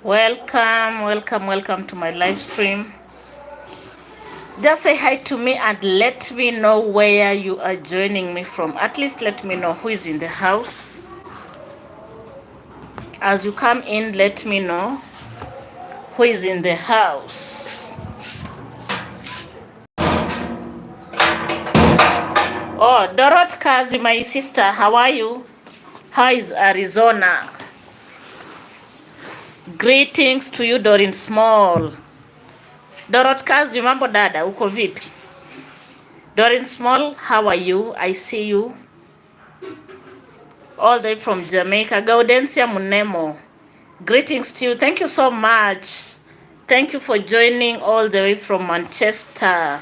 Welcome to my live stream. Just say hi to me and let me know where you are joining me from. At least let me know who is in the house. As you come in, let me know who is in the house. Oh, Dorot Kazi, my sister, how are you? How is Arizona? Greetings to you, Dorin Small. Dorot Kazi, mambo dada, uko vipi? Dorin Small, how are you? I see you. All the way from Jamaica. Gaudensia Munemo. Greetings to you. Thank you so much. Thank you for joining all the way from Manchester,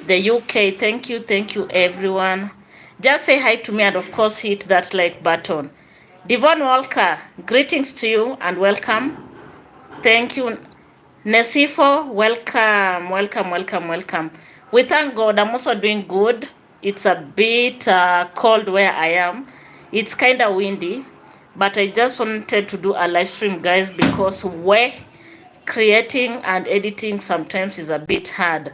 the UK. Thank you everyone. Just say hi to me and of course hit that like button. Devon Walker, greetings to you and welcome. Thank you. Nesifo, welcome. We thank God. I'm also doing good. It's a bit cold where I am. It's kind of windy, but I just wanted to do a live stream, guys, because we're creating and editing sometimes is a bit hard.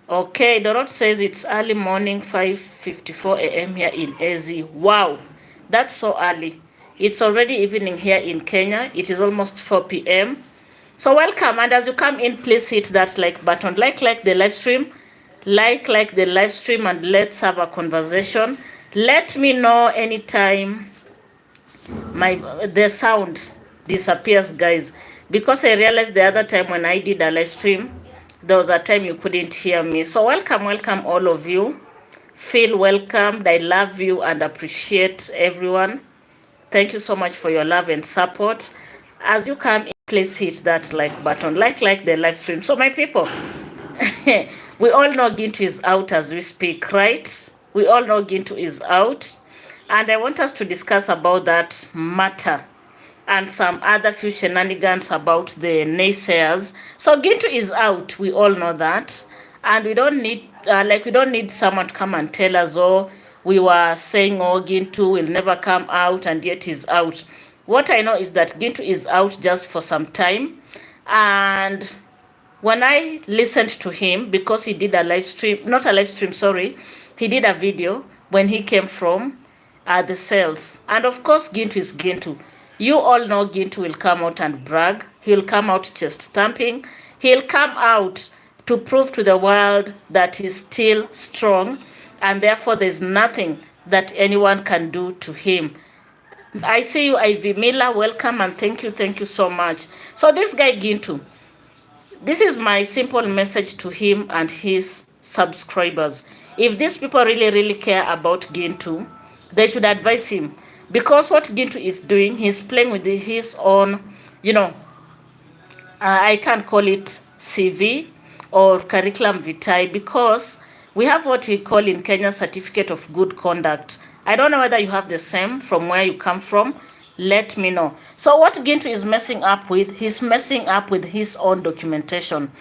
Okay, Dorot says it's early morning, 5:54 a.m. here in AZ. Wow, that's so early. It's already evening here in Kenya. It is almost 4 p.m. So welcome, and as you come in, please hit that like button. Like the live stream. Like the live stream, and let's have a conversation. Let me know anytime the sound disappears, guys, because I realized the other time when I did a live stream, there was a time you couldn't hear me. So welcome all of you. Feel welcomed. I love you and appreciate everyone. Thank you so much for your love and support. As you come in, please hit that like button. Like the live stream. So my people, we all know Gintu is out as we speak, right? We all know Gintu is out. And I want us to discuss about that matter and some other few shenanigans about the naysayers. So Gintu is out. We all know that. And we don't need, we don't need someone to come and tell us, oh, we were saying, oh, Gintu will never come out, and yet he's out. What I know is that Gintu is out just for some time. And when I listened to him, because he did a live stream, not a live stream, sorry, he did a video when he came from the cells. And of course, Gintu is Gintu. You all know Gintu will come out and brag. He'll come out chest thumping. He'll come out to prove to the world that he's still strong, and therefore there's nothing that anyone can do to him. I see you, Ivy Miller. Welcome and thank you so much. So this guy Gintu, this is my simple message to him and his subscribers. If these people really care about Gintu, they should advise him. Because what Gintu is doing, he's playing with his own, I can't call it CV or curriculum vitae, because we have what we call in Kenya certificate of good conduct. I don't know whether you have the same from where you come from. Let me know. So what Gintu is messing up with, he's messing up with his own documentation.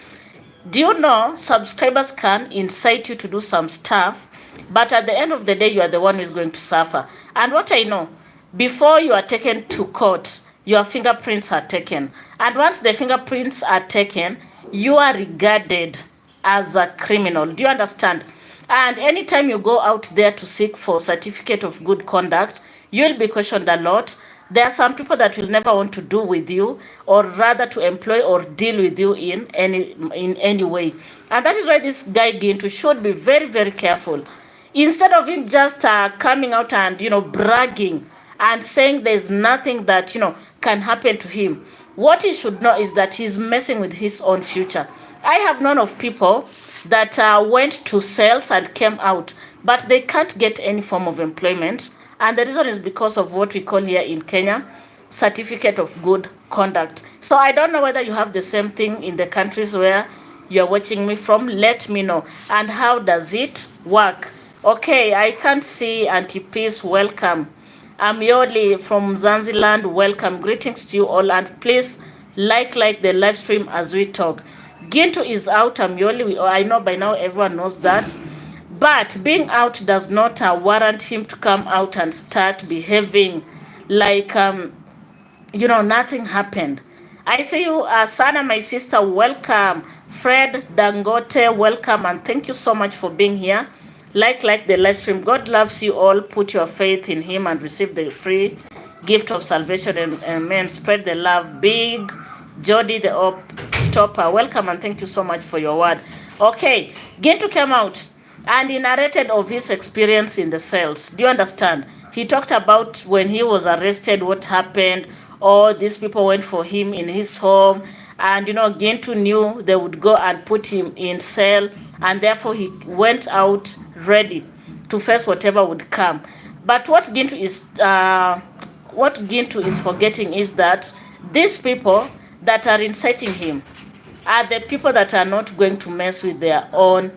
Do you know subscribers can incite you to do some stuff, but at the end of the day, you are the one who is going to suffer. And what I know, before you are taken to court, your fingerprints are taken. And once the fingerprints are taken, you are regarded as a criminal. Do you understand? And anytime you go out there to seek for certificate of good conduct, you'll be questioned a lot. There are some people that will never want to do with you, or rather to employ or deal with you in any way. And that is why this guy Gintu should be very careful. Instead of him just coming out and bragging and saying there's nothing that can happen to him, what he should know is that he's messing with his own future. I have known of people that went to sales and came out, but they can't get any form of employment. And the reason is because of what we call here in Kenya, certificate of good conduct. So I don't know whether you have the same thing in the countries where you're watching me from. Let me know. And how does it work? Okay, I can't see Auntie Peace. Welcome. I'm Yoli from Zanzibar. Welcome. Greetings to you all. And please like the live stream as we talk. Gintu is out. I'm Yoli. I know by now everyone knows that. But being out does not warrant him to come out and start behaving like, nothing happened. I see you, Sana, my sister, welcome. Fred Dangote, welcome, and thank you so much for being here. Like the live stream. God loves you all. Put your faith in Him and receive the free gift of salvation. And amen. Spread the love. Big Jody, the op stopper, welcome and thank you so much for your word. Okay, Gintu came out and he narrated of his experience in the cells. Do you understand? He talked about when he was arrested, what happened, or these people went for him in his home, and Gintu knew they would go and put him in cell, and therefore he went out ready to face whatever would come. But what Gintu is forgetting is that these people that are inciting him are the people that are not going to mess with their own,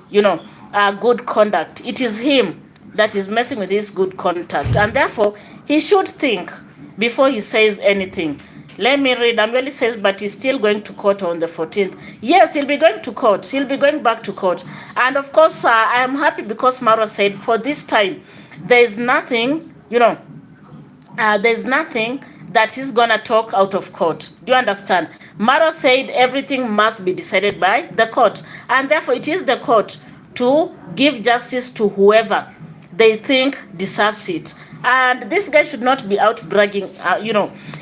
good conduct. It is him that is messing with his good conduct, and therefore he should think before he says anything. Let me read. Ameli says, but he's still going to court on the 14th. Yes, he'll be going to court. He'll be going back to court. And of course, I am happy because Maro said for this time, there is nothing, there's nothing that he's gonna talk out of court. Do you understand? Maro said everything must be decided by the court, and therefore it is the court to give justice to whoever they think deserves it. And this guy should not be out bragging.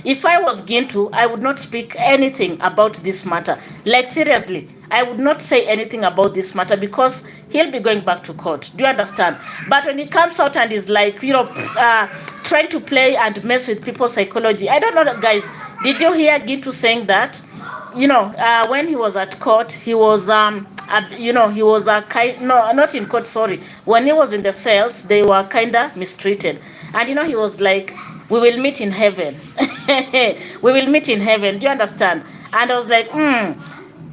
If I was Gintu, I would not speak anything about this matter. Like seriously, I would not say anything about this matter because he'll be going back to court. Do you understand? But when he comes out and is like, trying to play and mess with people's psychology, I don't know, guys. Did you hear Gintu saying that? When he was at court, he was he was not in court, sorry. When he was in the cells, they were kinda mistreated. And he was like, we will meet in heaven. We will meet in heaven. Do you understand? And I was like,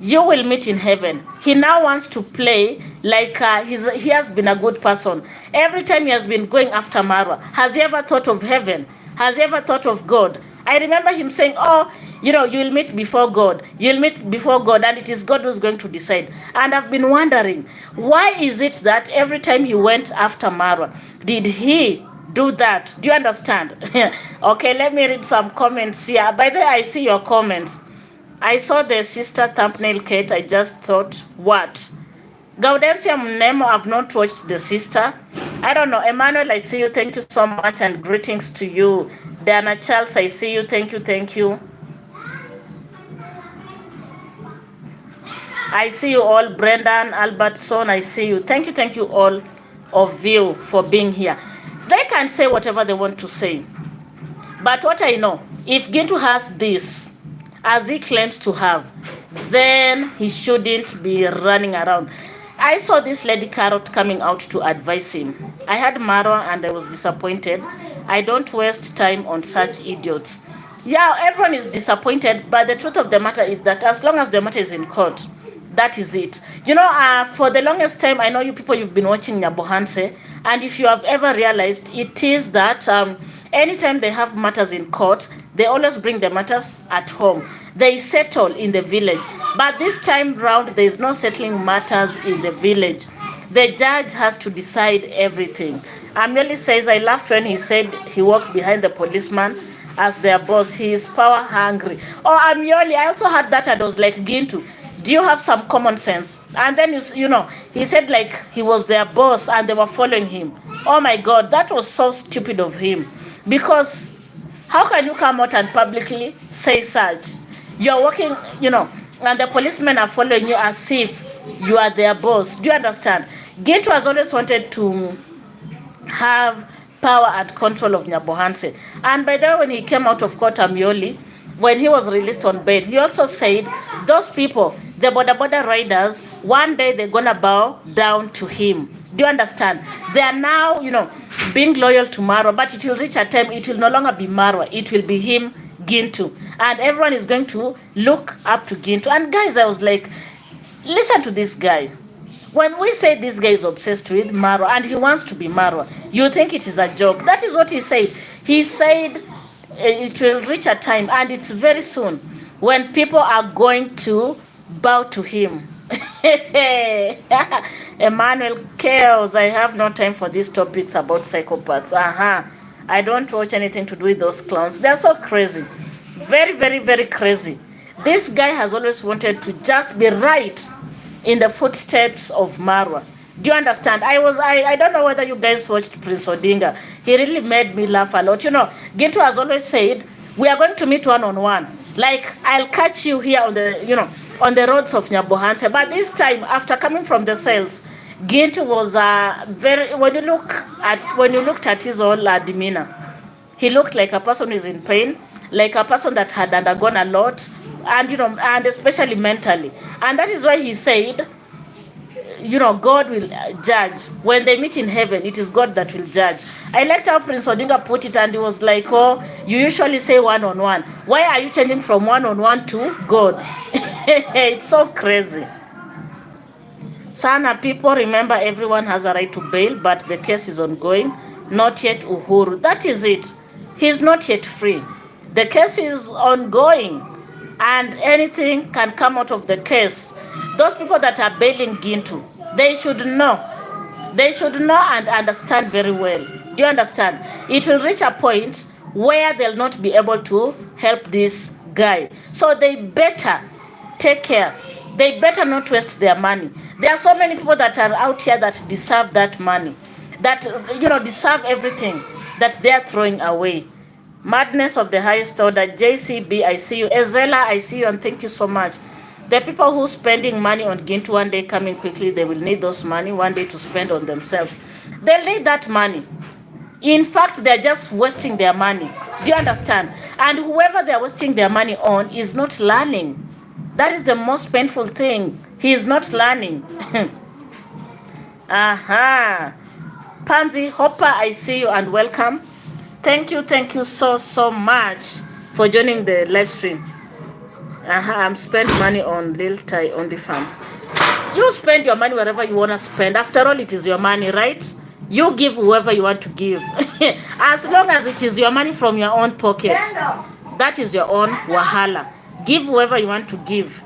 you will meet in heaven. He now wants to play like he has been a good person. Every time he has been going after Maro, has he ever thought of heaven? Has he ever thought of God? I remember him saying, you'll meet before God. You'll meet before God, and it is God who's going to decide. And I've been wondering, why is it that every time he went after Maro, did he do that? Do you understand? Okay, let me read some comments here. By the way, I see your comments. I saw the sister thumbnail, Kate. I just thought, what? Gaudensia Mnemo, I've not watched the sister. I don't know. Emmanuel, I see you. Thank you so much, and greetings to you. Diana Charles, I see you. Thank you, thank you. I see you all. Brendan, Albertson, I see you. Thank you all of you for being here. They can say whatever they want to say. But what I know, if Gintu has this, as he claims to have, then he shouldn't be running around. I saw this lady Carrot coming out to advise him. I had Maro and I was disappointed. I don't waste time on such idiots. Yeah, everyone is disappointed, but the truth of the matter is that as long as the matter is in court, that is it. For the longest time, I know you people, you've been watching Nyabohanse, and if you have ever realized, it is that anytime they have matters in court, they always bring the matters at home. They settle in the village. But this time round, there is no settling matters in the village. The judge has to decide everything. Ameli says, I laughed when he said he walked behind the policeman as their boss. He is power hungry. Oh, Amioli, I also had that and I was like, Gintu, do you have some common sense? And then, he said like he was their boss and they were following him. Oh my God, that was so stupid of him. Because how can you come out and publicly say such? You're working, and the policemen are following you as if you are their boss. Do you understand? Gintu has always wanted to have power and control of Nyabohanse. And by the way, when he came out of court, Amioli, when he was released on bail, he also said those people, the border riders, one day they're going to bow down to him. Do you understand? They are now, being loyal to Maro, but it will reach a time, it will no longer be Maro, it will be him, Gintu. And everyone is going to look up to Gintu. And guys, I was like, listen to this guy. When we say this guy is obsessed with Maro and he wants to be Maro, you think it is a joke. That is what he said. He said it will reach a time, and it's very soon, when people are going to bow to him. Emmanuel Chaos, I have no time for these topics about psychopaths. I don't watch anything to do with those clowns. They're so crazy. Very, very, very crazy. This guy has always wanted to just be right in the footsteps of Maro. Do you understand? I don't know whether you guys watched Prince Odinga. He really made me laugh a lot. Gintu has always said, we are going to meet one-on-one. Like, I'll catch you here on on the roads of Nyabohanse. But this time, after coming from the cells, Gintu was very, when you looked at his whole demeanor, he looked like a person who is in pain, like a person that had undergone a lot, and and especially mentally. And that is why he said, God will judge. When they meet in heaven, it is God that will judge. I liked how Prince Odinga put it, and he was like, oh, you usually say one-on-one. Why are you changing from one-on-one to God? It's so crazy. Sana, people, remember everyone has a right to bail, but the case is ongoing. Not yet Uhuru. That is it. He's not yet free. The case is ongoing, and anything can come out of the case. Those people that are bailing Gintu, they should know. They should know and understand very well. Do you understand? It will reach a point where they'll not be able to help this guy. So they better take care. They better not waste their money. There are so many people that are out here that deserve that money, that deserve everything that they are throwing away. Madness of the highest order. JCB, I see you. Ezela, I see you, and thank you so much. The people who spending money on Gintu one day coming quickly, they will need those money one day to spend on themselves. They'll need that money. In fact, they're just wasting their money. Do you understand? And whoever they're wasting their money on is not learning. That is the most painful thing. He is not learning. Aha. Pansy Hopper, I see you and welcome. Thank you so much for joining the live stream. I'm spending money on Lil Thai OnlyFans. You spend your money wherever you want to spend. After all, it is your money, right? You give whoever you want to give. As long as it is your money from your own pocket, that is your own wahala. Give whoever you want to give.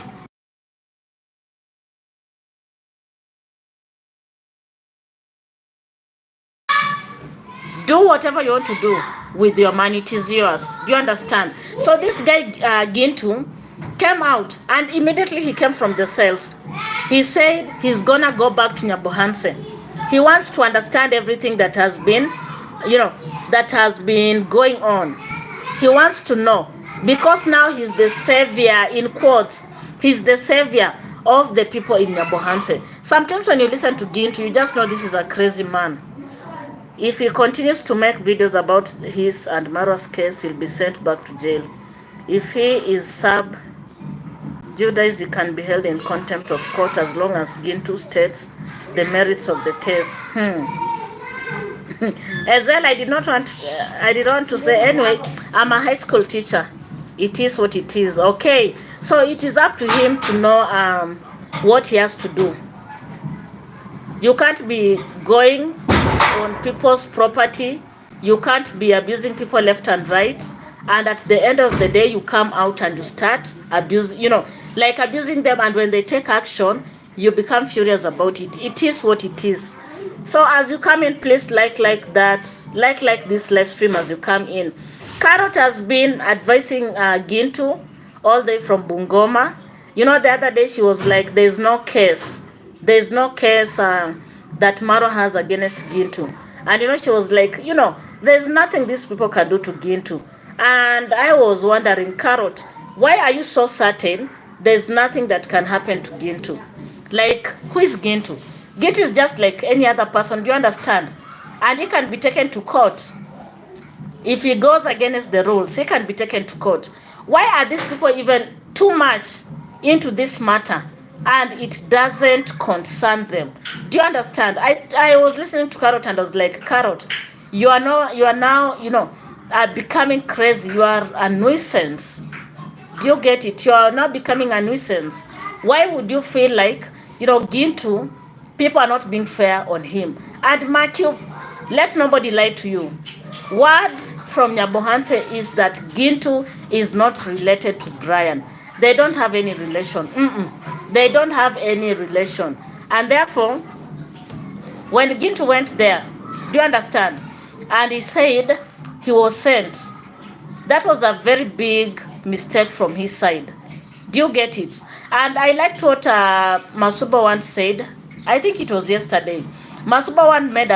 Do whatever you want to do with your money. It is yours. Do you understand? So this guy, Gintu, came out, and immediately he came from the cells. He said he's gonna go back to Nyabohanse. He wants to understand everything that has been, that has been going on. He wants to know, because now he's the savior, in quotes. He's the savior of the people in Nyabohanse. Sometimes when you listen to Gintu, you just know this is a crazy man. If he continues to make videos about his and Maro's case, he'll be sent back to jail. If he is subjudiced, he can be held in contempt of court as long as Gintu states the merits of the case. As well, I didn't want to say. Anyway, I'm a high school teacher. It is what it is. Okay, so it is up to him to know what he has to do. You can't be going on people's property. You can't be abusing people left and right. And at the end of the day, you come out and you start abusing them. And when they take action, you become furious about it. It is what it is. So as you come in, please like that, like this live stream as you come in. Carrot has been advising Gintu all the way from Bungoma. The other day she was like, there's no case that Maro has against Gintu. And she was like, there's nothing these people can do to Gintu. And I was wondering, Carrot, why are you so certain there's nothing that can happen to Gintu? Like, who is Gintu? Gintu is just like any other person, do you understand? And he can be taken to court. If he goes against the rules, he can be taken to court. Why are these people even too much into this matter and it doesn't concern them? Do you understand? I was listening to Carrot and I was like, Carrot, you are now becoming crazy. You are a nuisance. Do you get it? You are now becoming a nuisance. Why would you feel like, Gintu, people are not being fair on him? And Matthew, let nobody lie to you. Word from Nyabohanse is that Gintu is not related to Brian. They don't have any relation. They don't have any relation. And therefore, when Gintu went there, do you understand? And he said he was sent. That was a very big mistake from his side. Do you get it? And I liked what Masuba once said. I think it was yesterday. Masuba once made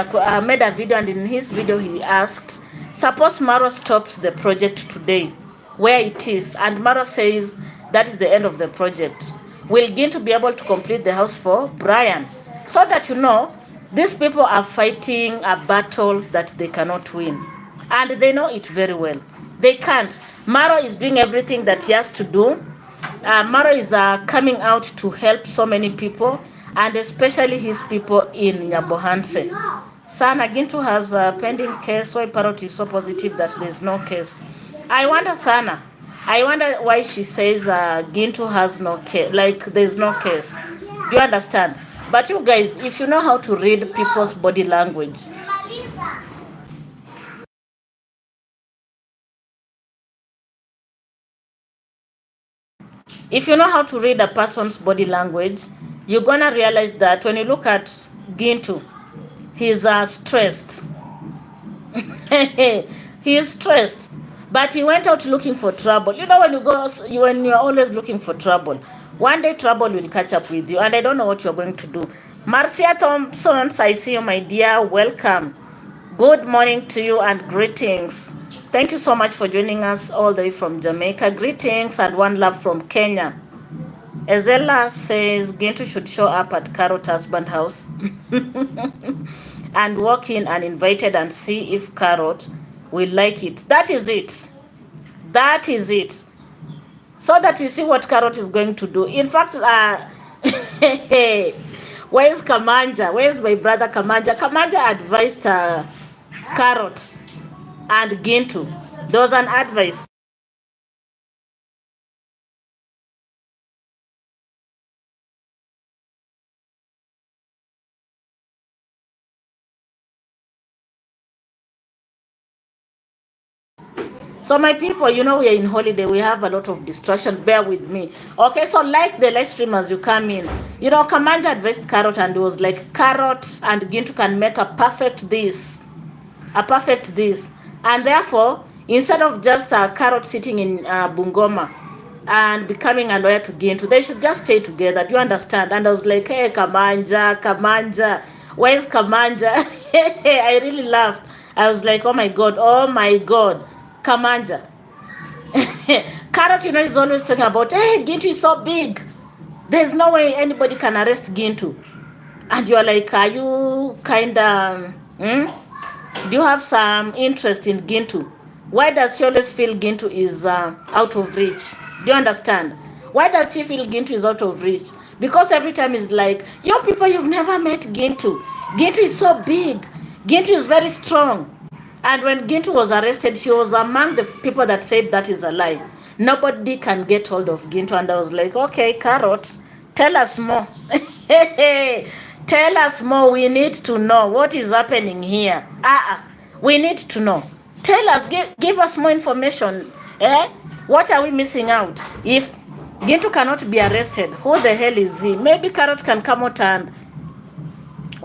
a video, and in his video he asked, suppose Maro stops the project today, where it is, and Maro says that is the end of the project. Will Gintu be able to complete the house for Brian? So that you know, these people are fighting a battle that they cannot win. And they know it very well. They can't. Maro is doing everything that he has to do. Maro is coming out to help so many people, and especially his people in Nyabohanse. Sana Gintu has a pending case. Why Parrot is so positive that there's no case? I wonder, Sana. I wonder why she says Gintu has no case, like there's no case. Do you understand? But you guys, if you know how to read people's body language, if you know how to read a person's body language, you're gonna realize that when you look at Gintu, he's stressed. He is stressed, but he went out looking for trouble. You know, when you're always looking for trouble, one day trouble will catch up with you, and I don't know what you're going to do. Marcia Thompson, I see you, my dear. Welcome. Good morning to you and greetings. Thank you so much for joining us all the way from Jamaica. Greetings and one love from Kenya. Ezella says Gintu should show up at Carrot husband house and walk in uninvited and see if Carrot will like it. That is it. That is it. So that we see what Carrot is going to do. In fact, where's Kamanja? Where's my brother Kamanja? Kamanja advised Carrot and Gintu. There was an advice. So my people, you know we are in holiday. We have a lot of distraction. Bear with me. Okay, so like the live stream as you come in. You know, Kamanja advised Carrot and it was like, Carrot and Gintu can make a perfect this. A perfect this. And therefore, instead of just Carrot sitting in Bungoma and becoming a lawyer to Gintu, they should just stay together. Do you understand? And I was like, hey, Kamanja, where's Kamanja? I really laughed. I was like, oh my God, Kamanja. Carrot, you know, is always talking about, hey, Gintu is so big. There's no way anybody can arrest Gintu. And you're like, are you kind of, do you have some interest in Gintu? Why does she always feel Gintu is out of reach? Do you understand? Why does she feel Gintu is out of reach? Because every time it's like, you people, you've never met Gintu. Gintu is so big. Gintu is very strong. And when Gintu was arrested, she was among the people that said that is a lie. Nobody can get hold of Gintu. And I was like, okay, Carrot, tell us more. Tell us more. We need to know what is happening here. We need to know. Tell us, give us more information. What are we missing out? If Gintu cannot be arrested, who the hell is he? Maybe Carrot can come out and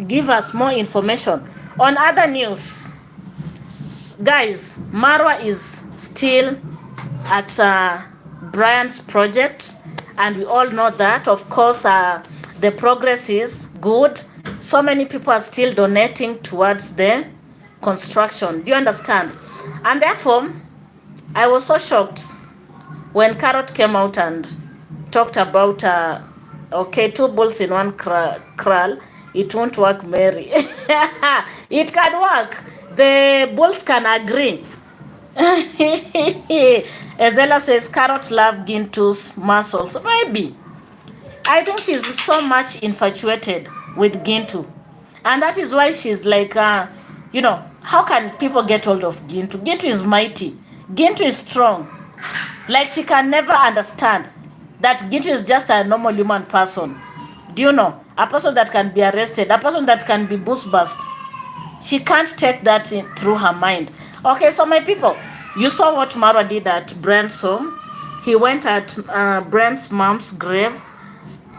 give us more information. On other news, guys, Marwa is still at Brian's project, and we all know that. Of course, the progress is good. So many people are still donating towards the construction. Do you understand? And therefore, I was so shocked when Carrot came out and talked about, okay, two bulls in one kraal. It won't work, Mary. It can work. The bulls can agree. Ezella says, Carrot love Gintu's muscles. Maybe. I think she's so much infatuated with Gintu. And that is why she's like, you know, how can people get hold of Gintu? Gintu is mighty. Gintu is strong. Like, she can never understand that Gintu is just a normal human person. Do you know? A person that can be arrested, a person that can be bust. She can't take that through her mind. Okay, so my people, you saw what Maro did at Brent's home. He went at Brent's mom's grave,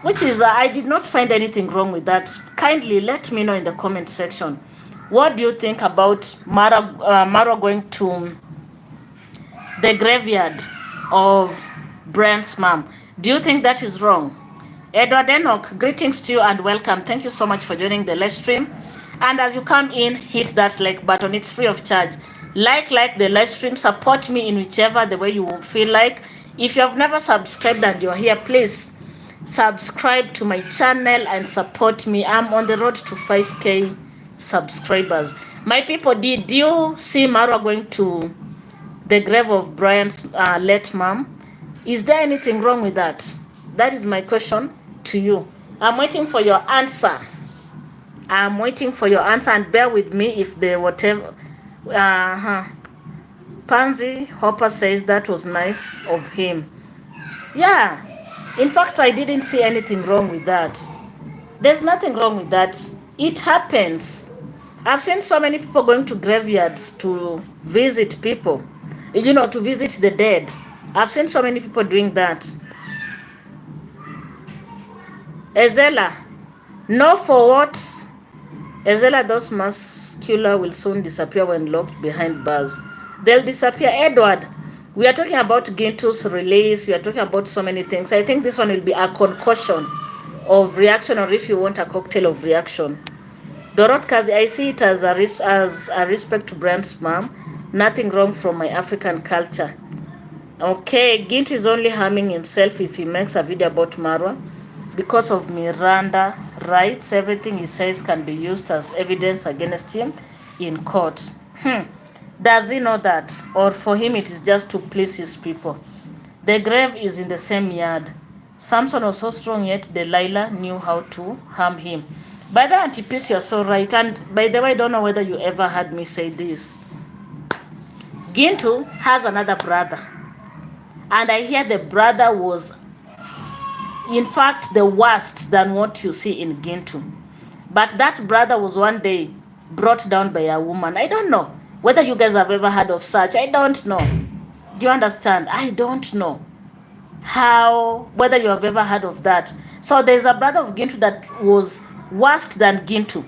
which is, I did not find anything wrong with that. Kindly let me know in the comment section. What do you think about Maro going to the graveyard of Brent's mom? Do you think that is wrong? Edward Enoch, greetings to you and welcome. Thank you so much for joining the live stream. And as you come in, hit that like button. It's free of charge. Like the live stream. Support me in whichever the way you feel like. If you have never subscribed and you're here, please subscribe to my channel and support me. I'm on the road to 5K subscribers. My people, did you see Maro going to the grave of Brian's late mom? Is there anything wrong with that? That is my question to you. I'm waiting for your answer. I'm waiting for your answer, and bear with me if the whatever. Pansy Hopper says that was nice of him. Yeah. In fact, I didn't see anything wrong with that. There's nothing wrong with that. It happens. I've seen so many people going to graveyards to visit people, to visit the dead. I've seen so many people doing that. Ezela, no for what? Ezela, those muscular will soon disappear when locked behind bars. They'll disappear. Edward, we are talking about Gintu's release. We are talking about so many things. I think this one will be a concoction of reaction, or if you want, a cocktail of reaction. Dorot Kazi, I see it as a respect to Brand's mom. Nothing wrong from my African culture. Okay, Gintu is only harming himself if he makes a video about Maro. Because of Miranda rights, everything he says can be used as evidence against him in court. Does he know that? Or for him it is just to please his people? The grave is in the same yard. Samson was so strong, yet Delilah knew how to harm him. By the antipiece, you're so right. And by the way, I don't know whether you ever heard me say this. Gintu has another brother. And I hear the brother was, in fact, the worst than what you see in Gintu. But that brother was one day brought down by a woman. I don't know whether you guys have ever heard of such. I don't know. Do you understand? I don't know whether you have ever heard of that. So there's a brother of Gintu that was worse than Gintu.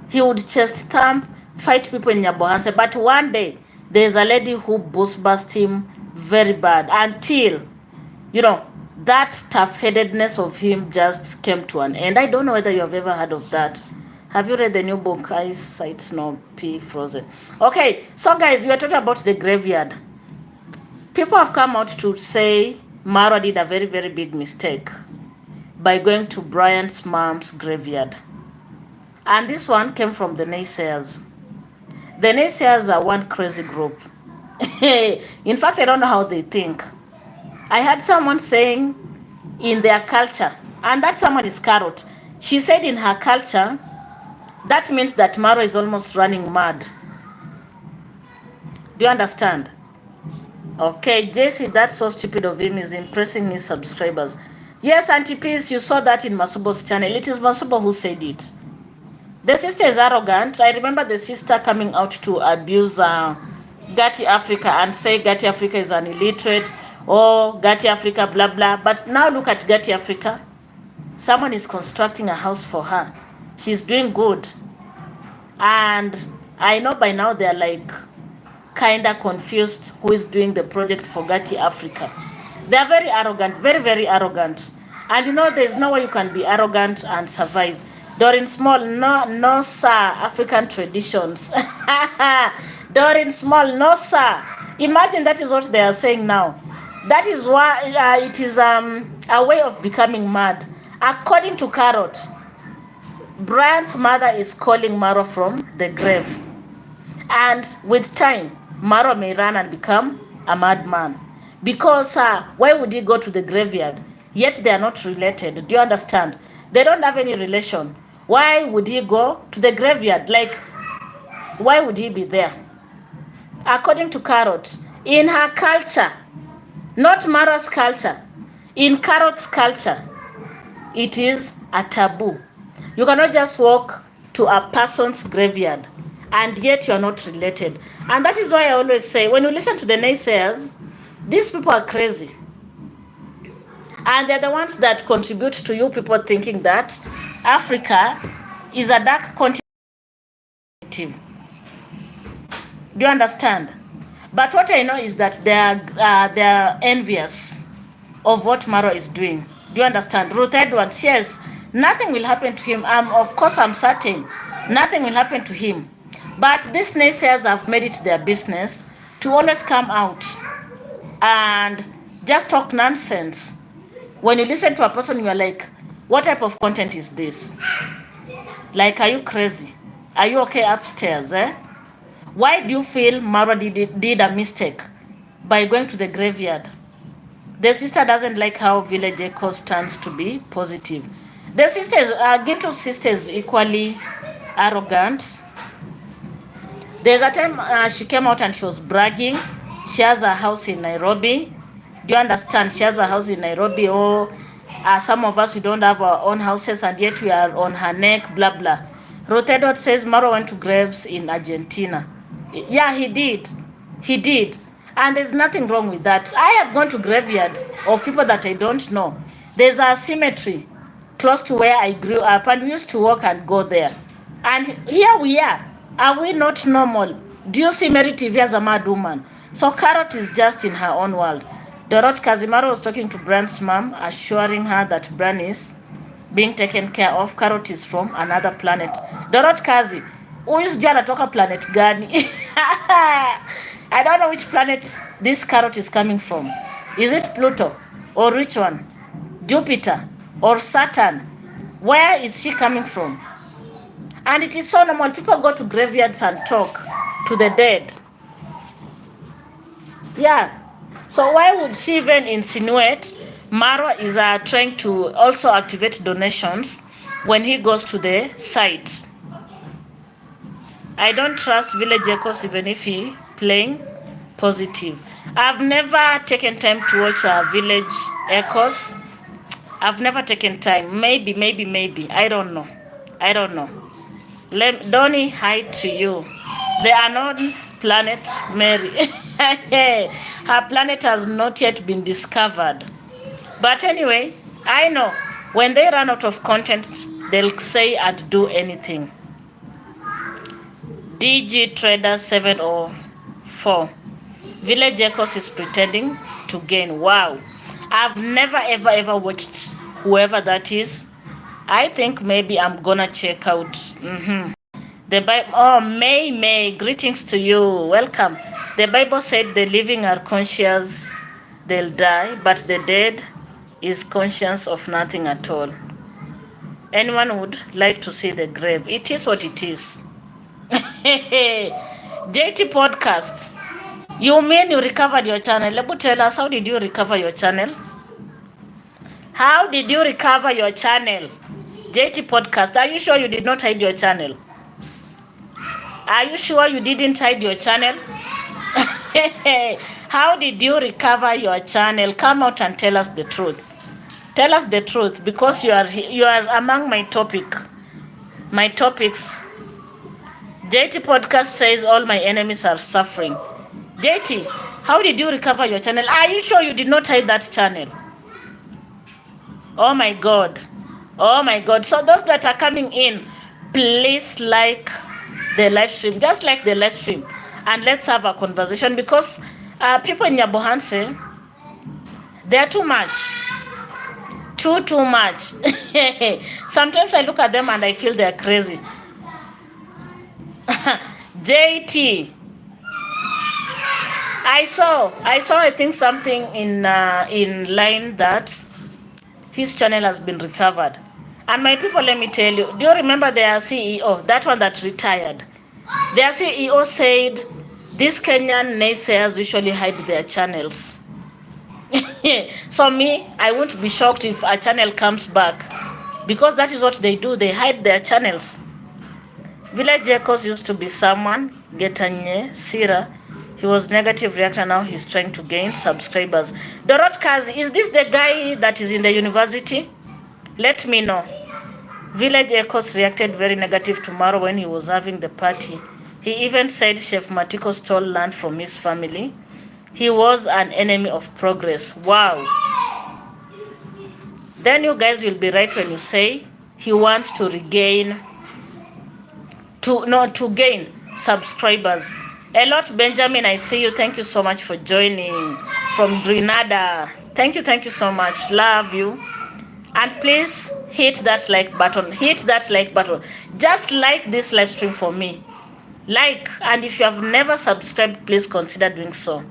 He would chest thump, fight people in Nyabohanse. But one day, there's a lady who bust him very bad until, that tough-headedness of him just came to an end. I don't know whether you have ever heard of that. Have you read the new book, Eyesight Snow P. Frozen? Okay, so guys, we are talking about the graveyard. People have come out to say Maro did a very, very big mistake by going to Brian's mom's graveyard. And this one came from the Naysayers. The Naysayers are one crazy group. In fact, I don't know how they think. I heard someone saying in their culture, and that someone is Carrot. She said in her culture, that means that Maro is almost running mad. Do you understand? Okay, JC, that's so stupid of him, is impressing his subscribers. Yes, Auntie Peace, you saw that in Masubo's channel. It is Masubo who said it. The sister is arrogant. I remember the sister coming out to abuse Gatti Africa and say Gatti Africa is an illiterate, or Gatti Africa blah blah. But now look at Gatti Africa. Someone is constructing a house for her. She's doing good. And I know by now they're like kinda confused who is doing the project for Gatti Africa. They are very arrogant, very, very arrogant. And there's no way you can be arrogant and survive. Doreen Small, no sir, African traditions. Doreen Small, no sir. Imagine that is what they are saying now. That is why it is a way of becoming mad. According to Carrot, Brian's mother is calling Maro from the grave. And with time, Maro may run and become a madman. Because why would he go to the graveyard? Yet they are not related. Do you understand? They don't have any relation. Why would he go to the graveyard? Like, why would he be there? According to Carrot, in her culture, not Maro's culture, in Carrot's culture, it is a taboo. You cannot just walk to a person's graveyard and yet you are not related. And that is why I always say, when you listen to the Naysayers, these people are crazy. And they're the ones that contribute to you people thinking that Africa is a dark continent. Do you understand? But what I know is that they are envious. of what Maro is doing. Do you understand? Ruth Edwards, yes, nothing will happen to him. Of course, I'm certain nothing will happen to him. But these naysayers have made it their business to always come out and just talk nonsense. When you listen to a person, you are like, what type of content is this? Like, are you crazy? Are you okay upstairs, eh? Why do you feel Maro did a mistake by going to the graveyard? The sister doesn't like how Village Echo stands to be positive. The sisters, Gintu's sister is equally arrogant. There's a time she came out and she was bragging. She has a house in Nairobi. Do you understand? She has a house in Nairobi. Oh, some of us, we don't have our own houses and yet we are on her neck, blah, blah. Ruth Edwards says Maro went to graves in Argentina. Yeah, he did. He did. And there's nothing wrong with that. I have gone to graveyards of people that I don't know. There's a cemetery close to where I grew up, and we used to walk and go there. And here we are. Are we not normal? Do you see Mary TV as a mad woman? So Carrot is just in her own world. Dorot Kazimaro was talking to Bran's mom, assuring her that Bran is being taken care of. Carrot is from another planet. Dorot Kazi, who is anatoka planet gani? I don't know which planet this Carrot is coming from. Is it Pluto? Or which one? Jupiter? Or Saturn? Where is she coming from? And it is so normal. People go to graveyards and talk to the dead. Yeah. So why would she even insinuate Maro is trying to also activate donations when he goes to the site? I don't trust Village Echoes even if he playing positive. I've never taken time to watch Village Echoes. I've never taken time. Maybe. I don't know. Donnie, hi to you. The unknown planet Mary. Her planet has not yet been discovered. But anyway, I know when they run out of content, they'll say and do anything. DG Trader 704. Village Echoes is pretending to gain. Wow. I've never ever watched whoever that is. I think maybe I'm gonna check out. The Bible. Oh, May, greetings to you. Welcome. The Bible said the living are conscious they'll die, but the dead is conscious of nothing at all. Anyone would like to see the grave. It is what it is. JT Podcast. You mean you recovered your channel? Let me tell us, how did you recover your channel? How did you recover your channel? JT Podcast, are you sure you did not hide your channel? Are you sure you didn't hide your channel? How did you recover your channel? Come out and tell us the truth. Tell us the truth, because you are among my topics. JT Podcast says all my enemies are suffering. JT, how did you recover your channel? Are you sure you did not hide that channel? Oh my God. So those that are coming in, please like the live stream. Just like the live stream. And let's have a conversation, because people in Nyabohanse, they're too much. Too much. Sometimes I look at them and I feel they're crazy. JT, I saw I think something in line that his channel has been recovered. And my people, let me tell you, do you remember their CEO, that one that retired? Their CEO said these Kenyan naysayers usually hide their channels. So me, I won't be shocked if a channel comes back, because that is what they do. They hide their channels. Village Echoes used to be someone, Getanye Sira. He was negative reactor, now he's trying to gain subscribers. Dorot Kazi, is this the guy that is in the university? Let me know. Village Echoes reacted very negative to Maro when he was having the party. He even said Chef Matiko stole land from his family. He was an enemy of progress. Wow. Then you guys will be right when you say he wants to gain subscribers. A lot, Benjamin, I see you. Thank you so much for joining from Grenada. Thank you so much. Love you. And please hit that like button. Hit that like button. Just like this live stream for me. Like, and if you have never subscribed, please consider doing so.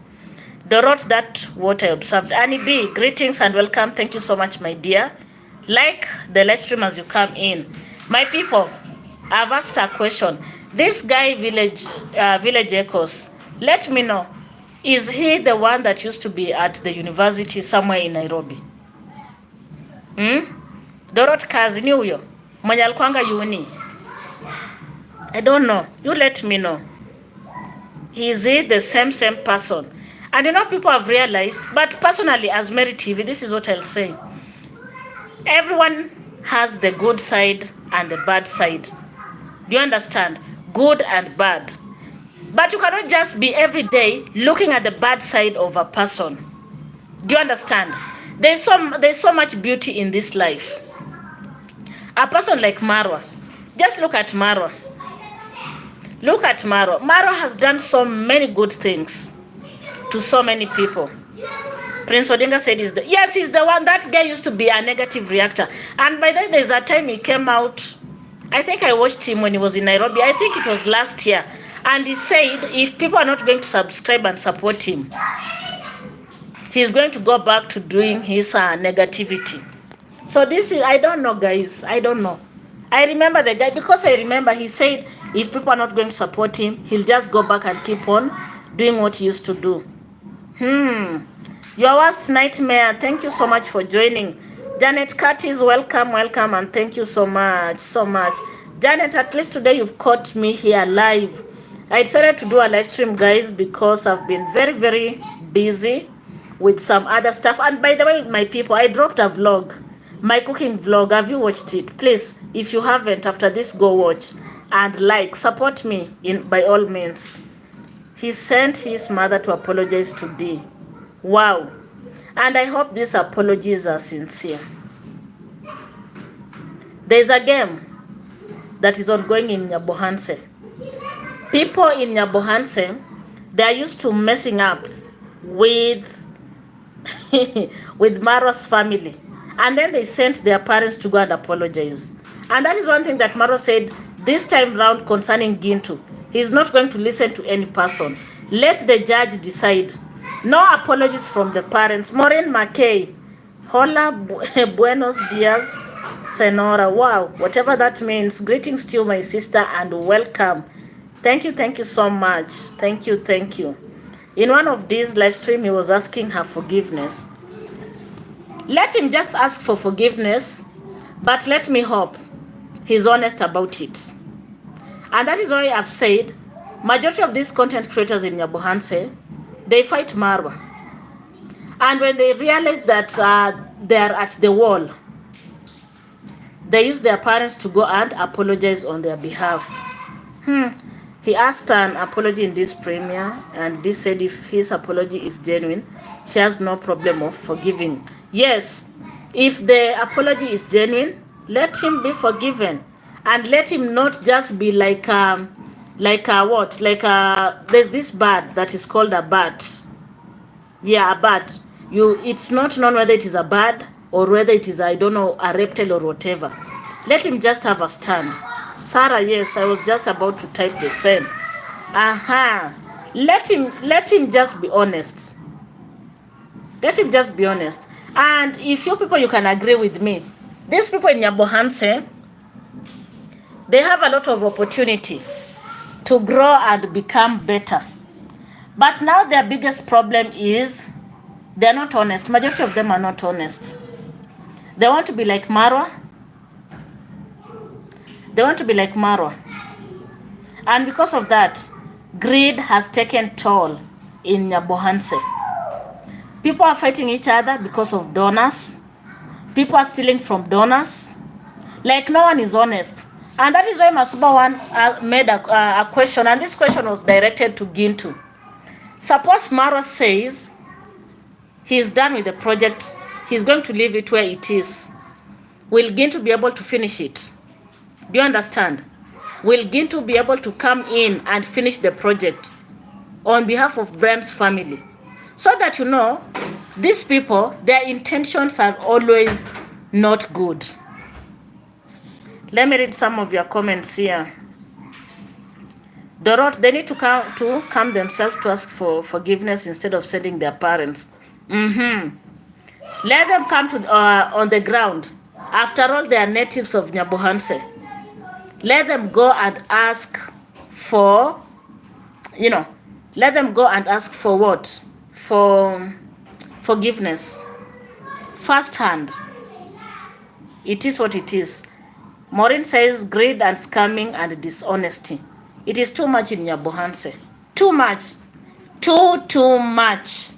Dorot, that what I observed. Annie B, greetings and welcome. Thank you so much, my dear. Like the live stream as you come in. My people, I've asked a question. This guy, Village Echoes, let me know. Is he the one that used to be at the university somewhere in Nairobi? Dorot kazi ni huyo? Mwenye alikuanga uni? I don't know. You let me know. Is he the same person? And you know, people have realized, but personally, as Mary TV, this is what I'll say. Everyone has the good side and the bad side. Do you understand? Good and bad. But you cannot just be every day looking at the bad side of a person. Do you understand? There's so much beauty in this life. A person like Maro. Just look at Maro. Look at Maro. Maro has done so many good things to so many people. Prince Odinga said he's the one. That guy used to be a negative reactor. And by then there's a time he came out. I think I watched him when he was in Nairobi. I think it was last year. And he said if people are not going to subscribe and support him, he's going to go back to doing his negativity. So this is, I don't know, guys. I don't know. I remember the guy because I remember he said if people are not going to support him, he'll just go back and keep on doing what he used to do. Your worst nightmare. Thank you so much for joining. Janet Curtis, welcome, and thank you so much. Janet, at least today you've caught me here live. I decided to do a live stream, guys, because I've been very, very busy with some other stuff. And by the way, my people, I dropped a vlog, my cooking vlog. Have you watched it? Please, if you haven't, after this, go watch and like, support me by all means. He sent his mother to apologize to D. Wow. And I hope these apologies are sincere. There's a game that is ongoing in Nyabohanse. People in Nyabohanse, they are used to messing up with with Maro's family. And then they sent their parents to go and apologize. And that is one thing that Maro said this time round concerning Gintu. He's not going to listen to any person. Let the judge decide. No apologies from the parents. Maureen McKay. Hola, buenos dias, Senora. Wow, whatever that means. Greetings to you, my sister, and welcome. Thank you so much. Thank you. In one of these live stream, he was asking her forgiveness. Let him just ask for forgiveness, but let me hope he's honest about it. And that is why I've said, majority of these content creators in Nyabohanse, they fight Maro. And when they realize that they're at the wall, they use their parents to go and apologize on their behalf. He asked an apology in this premiere, and this said if his apology is genuine, she has no problem of forgiving. Yes, if the apology is genuine, let him be forgiven. And let him not just be like there's this bird that is called a bat. Yeah, a bat. It's not known whether it is a bird or whether it is, I don't know, a reptile or whatever. Let him just have a stand. Sarah, yes, I was just about to type the same. Let him just be honest. Let him just be honest. And if you people, you can agree with me, these people in Nyabohanse, they have a lot of opportunity to grow and become better. But now their biggest problem is they're not honest. Majority of them are not honest. They want to be like Maro. And because of that, greed has taken toll in Nyabohanse. People are fighting each other because of donors. People are stealing from donors. Like no one is honest. And that is why Masuba one made a question, and this question was directed to Gintu. Suppose Maro says he's done with the project, he's going to leave it where it is. Will Gintu be able to finish it? Do you understand? Will Gintu be able to come in and finish the project? on behalf of Brand's family. So that you know, these people, their intentions are always not good. Let me read some of your comments here. Dorot, they need to come themselves to ask for forgiveness instead of sending their parents. Let them come to on the ground. After all, they are natives of Nyabohanse. Let them go and ask for, let them go and ask for what? For forgiveness. First hand. It is what it is. Maureen says greed and scamming and dishonesty. It is too much in Nyabohanse. Too much. Too much.